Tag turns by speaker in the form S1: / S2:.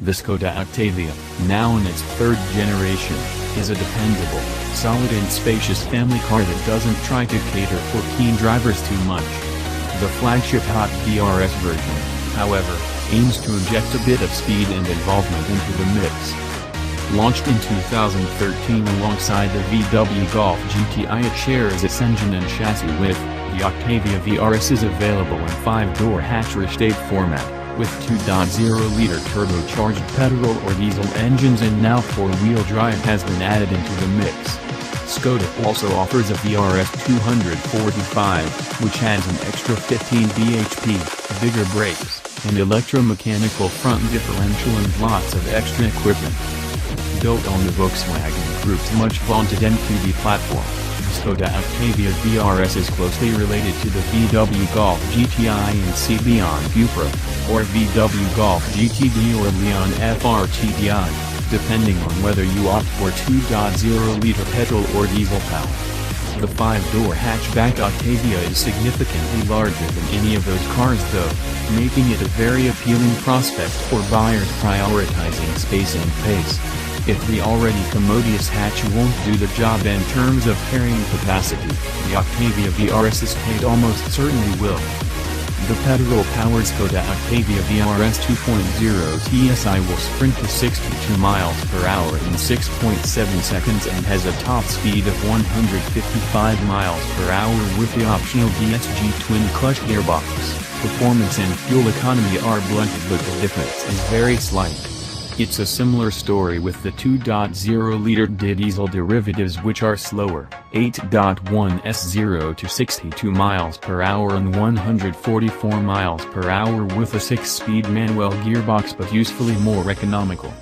S1: The Skoda Octavia, now in its third generation, is a dependable, solid and spacious family car that doesn't try to cater for keen drivers too much. The flagship Octavia vRS version, however, aims to inject a bit of speed and involvement into the mix. Launched in 2013 alongside the VW Golf GTI, it shares its engine and chassis with. The Octavia vRS is available in 5-door hatch restate format, with 2.0-liter turbocharged petrol or diesel engines, and now 4-wheel drive has been added into the mix. Skoda also offers a vRS 245, which adds an extra 15 bhp, bigger brakes, and electromechanical front differential and lots of extra equipment. Built on the Volkswagen Group's much-vaunted MQB platform, the Skoda Octavia vRS is closely related to the VW Golf GTI and Scion Cupra, or VW Golf GTD or Leon FRTDI, depending on whether you opt for 2.0-liter petrol or diesel power. The 5-door hatchback Octavia is significantly larger than any of those cars though, making it a very appealing prospect for buyers prioritizing space and pace. If the already commodious hatch won't do the job in terms of carrying capacity, the Octavia vRS Estate almost certainly will. The petrol-powered Skoda Octavia vRS 2.0 TSI will sprint to 62 miles per hour in 6.7 seconds and has a top speed of 155 miles per hour with the optional DSG twin-clutch gearbox. Performance and fuel economy are blunted, but the difference is very slight. It's a similar story with the 2.0-liter diesel derivatives, which are slower, 8.1s 0 to 62 miles per hour and 144 miles per hour with a 6-speed manual gearbox, but usefully more economical.